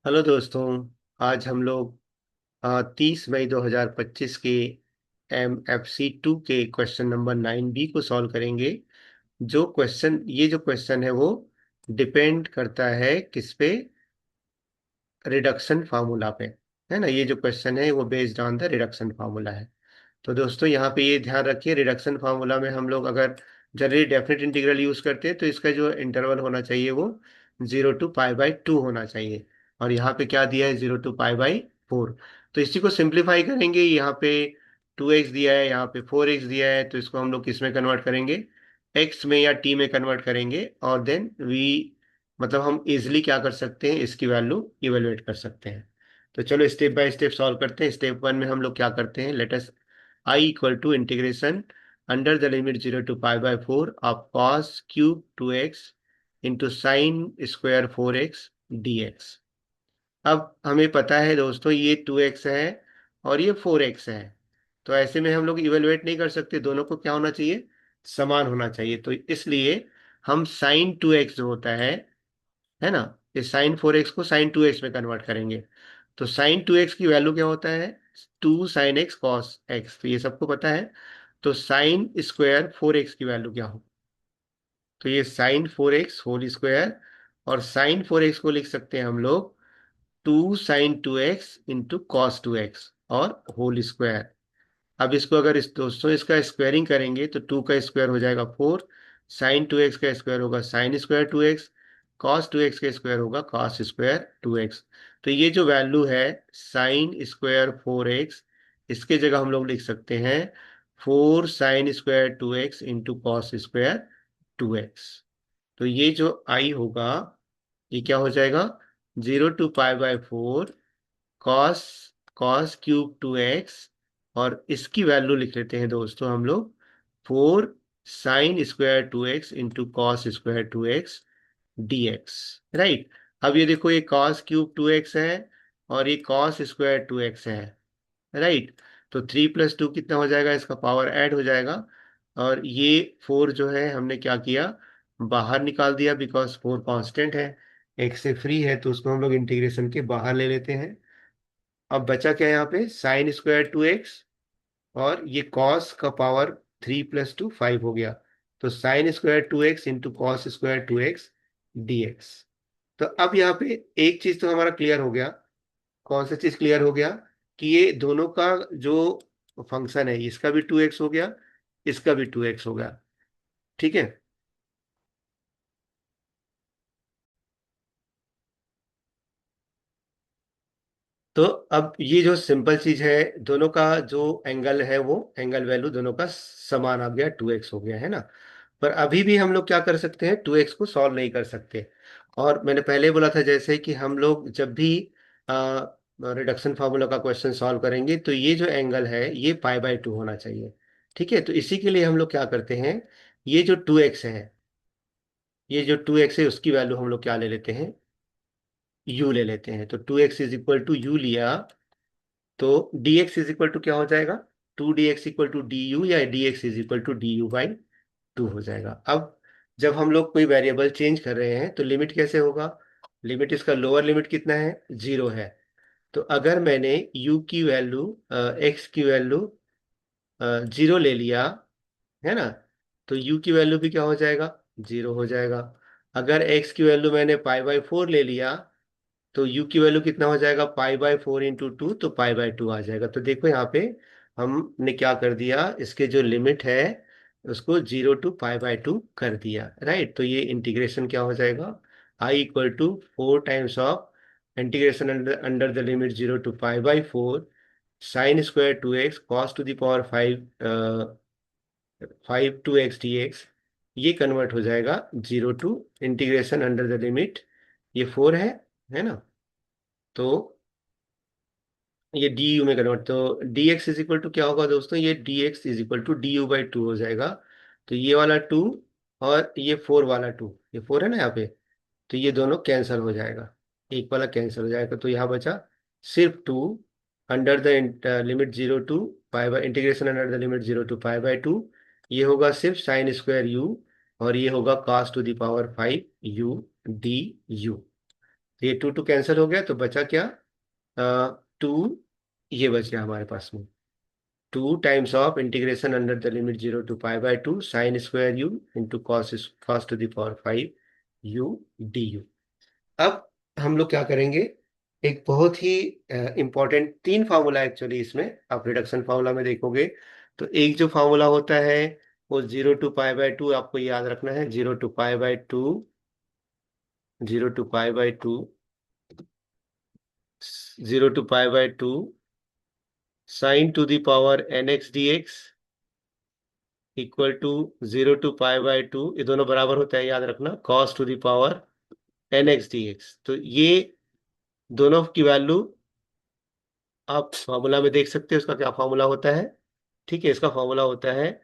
Hello दोस्तों। आज हम लोग 30 मई 2025 के MFC 2 के क्वेश्चन नंबर 9B को सॉल्व करेंगे। ये जो क्वेश्चन है वो डिपेंड करता है किस पे? रिडक्शन फार्मूला पे। है ना, ये जो क्वेश्चन है वो based on the reduction formula है। तो दोस्तों यहाँ पे ये ध्यान रखिए, रिडक्शन फार्मूला में हम लोग अगर जनरली डेफिनेट इंटीग्रल यूज करते हैं तो इसका जो इंटरवल होना चाहिए वो 0 to π/2 होना चाहिए। और यहाँ पे क्या दिया है? 0 to π/4। तो इसी को सिंप्लीफाई करेंगे। यहाँ पे 2x दिया है, यहाँ पे 4x दिया है, तो इसको हम लोग किस में कन्वर्ट करेंगे? x में या t में कन्वर्ट करेंगे। और देन मतलब हम इजिली क्या कर सकते हैं, इसकी वैल्यू इवेलुएट कर सकते हैं। तो चलो स्टेप बाय स्टेप सॉल्व करते हैं। स्टेप 1 में हम लोग क्या करते हैं? Let us I equal to integration under the limit 0 to π/4 of cos cube 2x into sine square 4x dx। अब हमें पता है दोस्तों ये 2x है और ये 4x है। तो ऐसे में हम लोग इवेलुएट नहीं कर सकते, दोनों को क्या होना चाहिए? समान होना चाहिए। तो इसलिए हम साइन 2x जो होता है ना, इस साइन 4x को साइन 2x में कन्वर्ट करेंगे। तो साइन 2x की वैल्यू क्या होता है? 2 sin x cos x, तो ये सबको पता है। तो साइन स्क्वायर 4x की वैल्यू क्या हो? तो ये साइन 4x होल स्क्वायर, और साइन 4x को लिख सकते हैं हम लोग 2 sin 2x into cos 2x और होल स्क्वायर। अब इसको अगर दोस्तों इसका स्क्वायरिंग करेंगे तो 2 का स्क्वायर हो जाएगा 4, साइन 2x का स्क्वायर होगा sine square 2x, cos 2x का स्क्वायर होगा कॉस स्क्वायर 2x। तो ये जो वैल्यू है साइन स्क्वायर 4x, इसके जगह हम लोग लिख सकते हैं 4 sin² 2x into cos square 2x। तो ये जो आई होगा ये क्या हो जाएगा? 0 to π/4 cos cos cube 2x, और इसकी वैल्यू लिख लेते हैं दोस्तों हम लोग 4 sin² 2x into cos square 2x dx। Right. अब ये देखो, ये कॉस क्यूब 2x है और ये कॉस स्क्वायर 2x है। राइट। तो 3 + 2 कितना हो जाएगा? इसका पावर ऐड हो जाएगा। और ये 4 जो है हमने क्या किया? बाहर निकाल दिया, बिकॉज 4 कांस्टेंट है, x से फ्री है, तो उसको हम लोग इंटीग्रेशन के बाहर ले लेते हैं। अब बचा क्या यहाँ पे? sin² 2x, और ये cos का पावर 3 + 2 5 हो गया। तो sin² 2x into cos square 2x dx। तो अब यहाँ पे एक चीज तो हमारा क्लियर हो गया। कौन सा चीज क्लियर हो गया? कि ये दोनों का जो फंक्शन है, इसका भी 2x हो गया, इसका भी 2x हो गया। ठीक है। तो अब ये जो सिंपल चीज है, दोनों का जो एंगल है वो एंगल वैल्यू दोनों का समान आ गया, 2x हो गया, है ना। पर अभी भी हम लोग क्या कर सकते हैं? 2x को सॉल्व नहीं कर सकते। और मैंने पहले बोला था जैसे कि हम लोग जब भी रिडक्शन फार्मूला का क्वेश्चन सॉल्व करेंगे तो ये जो एंगल है ये π/2 होना चाहिए। ठीक है। तो इसी के लिए हम लोग क्या करते हैं, ये जो 2x है, ये जो 2x है उसकी वैल्यू हम लोग क्या ले लेते हैं? u ले लेते हैं। तो 2x is equal to you लिया, तो dx इज इक्वल टू क्या हो जाएगा? 2 dx equal to d u, या dx is equal to du/2 हो जाएगा। अब जब हम लोग कोई वेरिएबल चेंज कर रहे हैं तो लिमिट कैसे होगा? लिमिट, इसका लोअर लिमिट कितना है? 0 है। तो अगर मैंने u की वैल्यू, x की वैल्यू 0 ले लिया, है ना, तो u की वैल्यू भी क्या हो जाएगा? 0 हो जाएगा। अगर x की वैल्यू मैंने π/4 ले लिया, तो u की वैल्यू कितना हो जाएगा? π/4 इंटू 2, तो π/2 आ जाएगा। तो देखो यहाँ पे हमने क्या कर दिया, इसके जो लिमिट है उसको 0 to π/2 कर दिया। राइट। तो ये इंटीग्रेशन क्या हो जाएगा? I equal to 4 times of integration under the limit 0 to π/4 sin² 2x cos to the power 5 2x dx। ये कन्वर्ट हो जाएगा 0 to integration under the limit, ये 4 है ना, तो ये डी यू में कन्वर्ट। तो d x is equal to क्या होगा दोस्तों? ये d x is equal to du/2 हो जाएगा। तो ये वाला 2 और ये 4 वाला 2, ये 4 है ना यहाँ पे, तो ये दोनों कैंसिल हो जाएगा, एक वाला कैंसिल हो जाएगा। तो यहाँ बचा सिर्फ 2 under the limit 0 to π/, integration under the limit 0 to π/2। ये होगा सिर्फ sin² u, और ये होगा cos to the power 5 u d u. तो ये टू टू कैंसिल हो गया, तो बचा क्या? टू, ये बच गया हमारे पास में। Two times of integration under the limit 0 to π/2 sine square u into cos to the power 5 u d u. अब हम लोग क्या करेंगे, एक बहुत ही इंपॉर्टेंट तीन फार्मूला एक्चुअली इसमें, आप रिडक्शन फार्मूला में देखोगे तो एक जो फार्मूला होता है वो 0 to π/2, आपको याद रखना है, 0 to π/2, 0 to π/2, 0 to π/2 sine to the power nx dx equal to 0 to π/2, ये दोनों बराबर होता है, याद रखना, cos to the power nx dx। तो ये दोनों की वैल्यू आप फॉर्मूला में देख सकते हो, इसका क्या फॉर्मूला होता है। ठीक है, इसका फॉर्मूला होता है,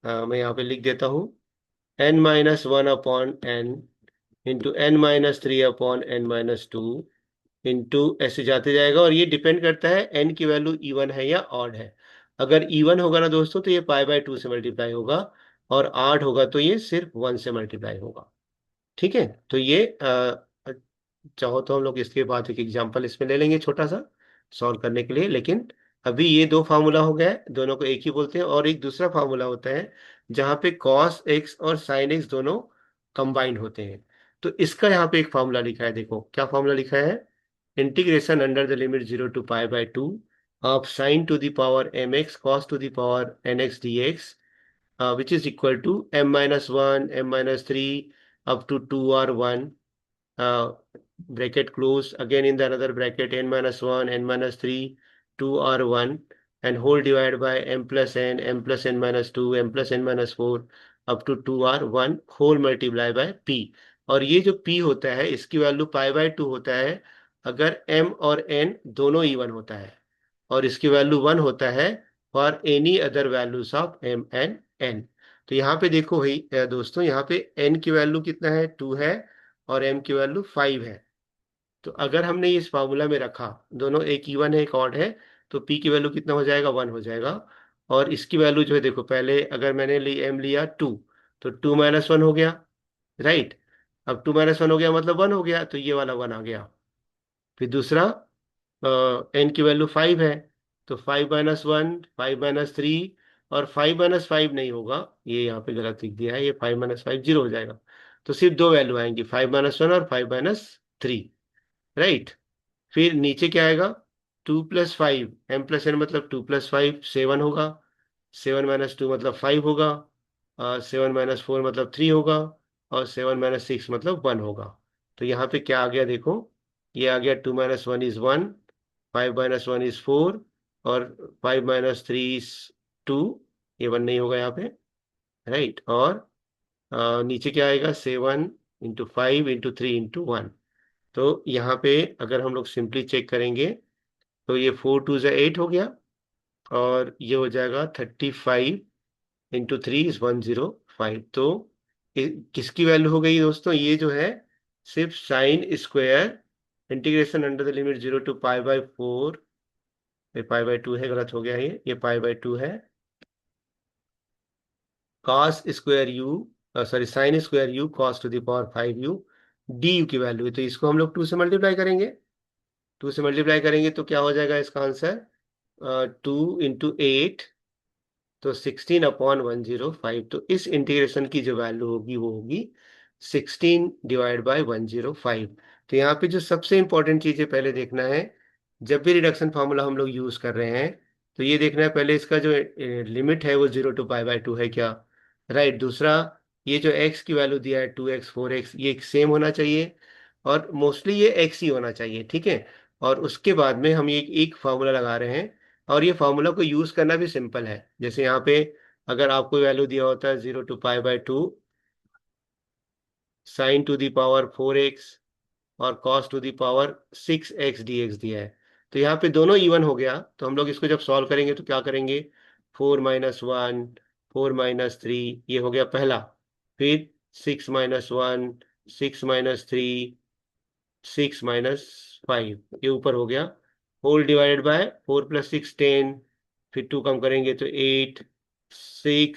मैं यहाँ पे लिख देता हूँ, n-1/n इंटू n-3/n-2 इंटू ऐसे जाते जाएगा, और ये डिपेंड करता है n की वैल्यू इवन है या ऑड है। अगर इवन होगा ना दोस्तों तो ये π/2 से मल्टीप्लाई होगा, और ऑड होगा तो ये सिर्फ 1 से मल्टीप्लाई होगा। ठीक है, तो ये चाहो तो हम लोग इसके बाद एक एग्जांपल इसमें ले लेंगे छोटा सा सॉल्व करने के लिए, लेकिन अभी ये दो फार्मूला हो गया है, दोनों को एक ही बोलते हैं। और एक दूसरा फार्मूला होता है जहाँ पे कॉस एक्स और साइन एक्स दोनों कंबाइंड होते हैं। तो इसका यहाँ पे एक फार्मूला लिखा है, देखो क्या फार्मूला लिखा है, integration under the limit 0 to π/2 of sine to the power mx cos to the power nx dx which is equal to m-1 m-3 up to 2 or 1, uh, bracket close, again in the another bracket n-1 n-3 2 or 1, and whole divided by m plus n minus 2 m plus n minus 4 up to 2 or 1 whole multiply by p। और ये जो p होता है इसकी value π/2 होता है अगर m और n दोनों इवन होता है, और इसकी वैल्यू 1 होता है for any other values of m and n। तो यहाँ पे देखो भाई दोस्तों, यहाँ पे n की वैल्यू कितना है, 2 है, और m की वैल्यू 5 है। तो अगर हमने इस फार्मूला में रखा, दोनों एक इवन है एक ऑड है, तो p की वैल्यू कितना हो जाएगा, 1 हो जाएगा। और इसकी वैल्यू जो है देखो, पहले अगर मैंने m लिया 2, तो 2 - 1 हो गया, राइट। अब 2 - 1 हो गया मतलब 1 हो गया, तो ये वाला 1 आ गया। फिर दूसरा n की वैल्यू 5 है, तो 5 - 1 5 - 3, और 5 - 5 नहीं होगा, ये यहाँ पे गलत लिख दिया है, ये 5 - 5 0 हो जाएगा। तो सिर्फ दो वैल्यू आएंगी, 5 - 1 और 5 - 3, राइट। फिर नीचे क्या आएगा, 2 + 5 m+n मतलब 2 + 5 7 होगा, 7 - 2 मतलब 5 होगा, 7 - 4 मतलब 3 होगा, और 7 - 6 मतलब 1 होगा। तो यहाँ पे क्या आ गया देखो, ये आ गया 2 - 1 इज 1, 5 - 1 इज 4, और 5 - 3 इज 2, ये 1 नहीं होगा यहाँ पे, राइट। और नीचे क्या आएगा, 7 × 5 × 3 × 1। तो यहाँ पे अगर हम लोग सिंपली चेक करेंगे तो ये 4 × 2 = 8 हो गया, और ये हो जाएगा 35 × 3 = 105। तो किसकी वैल्यू हो गई दोस्तों, ये जो है सिर्फ sine square integration under the limit 0 to π/4, ये π/2 है, गलत हो गया ये π/2 है, cos square you, sorry sine square you cos to the power 5 u d you की वैल्यू है। तो इसको हम लोग 2 से मल्टीप्लाई करेंगे, 2 से मल्टीप्लाई करेंगे तो क्या हो जाएगा इसका आंसर, 2 × 8, तो 16/105। तो इस इंटीग्रेशन की जो वैल्यू होगी वो होगी 16/105। तो यहाँ पे जो सबसे इंपॉर्टेंट चीज है पहले देखना है, जब भी रिडक्शन फार्मूला हम लोग यूज कर रहे हैं तो ये देखना है पहले इसका जो लिमिट है वो 0 to π/2 है क्या, राइट। दूसरा, ये जो x की वैल्यू दिया है 2x 4x, ये सेम होना चाहिए, और मोस्टली ये x ही होना चाहिए, ठीक है। और उसके बाद में हम ये एक फार्मूला लगा रहे हैं, और ये फार्मूला को यूज करना भी सिंपल है। जैसे यहाँ पे अगर आपको वैल्यू दिया होता है 0 to π/2 sine to the power 4x और cos to the power 6x dx दिया है, तो यहाँ पे दोनों इवन हो गया। तो हम लोग इसको जब सॉल्व करेंगे तो क्या करेंगे, 4 - 1 4 - 3, ये हो गया पहला। फिर 6 - 1 6 - 3 6 - 5, ये ऊपर हो गया, होल डिवाइडेड बाय 4 + 6 10, फिर 2 कम करेंगे तो 8 6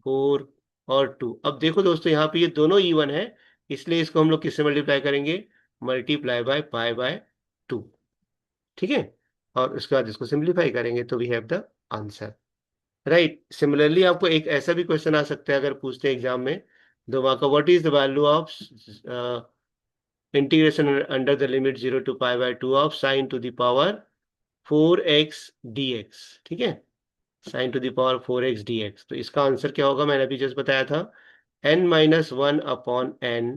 4 और 2। अब देखो दोस्तों यहाँ पे ये दोनों इवन है, इसलिए इसको हम लोग किससे मल्टीप्लाई करेंगे, मल्टीप्लाई बाय पाई बाय 2। ठीक है, और उसके बाद इसको सिंप्लीफाई करेंगे तो we have the answer. Right, similarly आपको एक ऐसा भी क्वेश्चन आ सकता है अगर पूछते हैं एग्जाम में, दो मार्क का, what is the value of integration under the limit 0 to pi by 2 of sine to the power 4x dx। ठीक है, sign to the power 4x dx, तो इसका आंसर क्या होगा, मैंने अभी जस्ट बताया था, n-1 upon n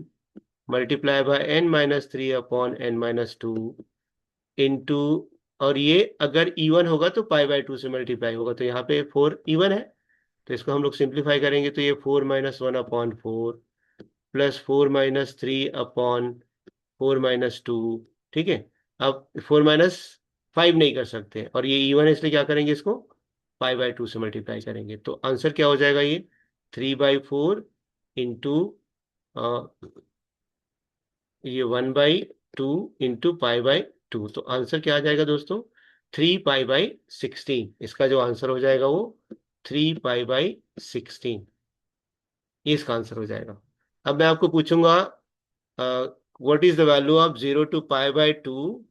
multiply by n-3 upon n-2 into, और ये अगर इवन होगा तो पाई बाय 2 से मल्टीप्लाई होगा, तो यहाँ पे 4 इवन है, तो इसको हम लोग सिंप्लीफाई करेंगे तो ये 4-1 अपॉन 4 प्लस 4-3 अपॉन 4-2। ठीक है, अब 4-5 नहीं कर सकते, और ये इवन है इसलिए क्या करेंगे, इसको पाई बाय 2 से मल्टीप्लाई करेंगे, तो आंसर क्या हो जाएगा, ये 3/4 इंटू ये 1/2 इंटू पाई बाय 2, तो आंसर क्या आ जाएगा दोस्तों, 3 पाई बाय 16। इसका जो आंसर हो जाएगा वो 3 पाई बाय 16, ये इसका आंसर हो जाएगा। अब मैं आपको पूछूंगा what is the value of 0 to pi by 2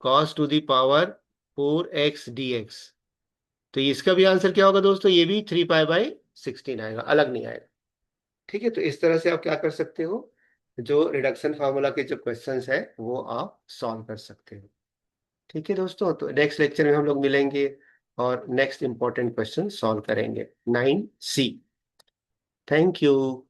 cos to the power 4x dx, तो इसका भी आंसर क्या होगा दोस्तों, ये भी 3 पाई बाय 16 आएगा, अलग नहीं आएगा। ठीक है, तो इस तरह से आप क्या कर सकते हो, जो रिडक्शन फार्मूला के जो क्वेश्चंस है वो आप सॉल्व कर सकते हो। ठीक है दोस्तों, तो नेक्स्ट लेक्चर में हम लोग मिलेंगे और नेक्स्ट इंपॉर्टेंट क्वेश्चन सॉल्व करेंगे, 9C। Thank you.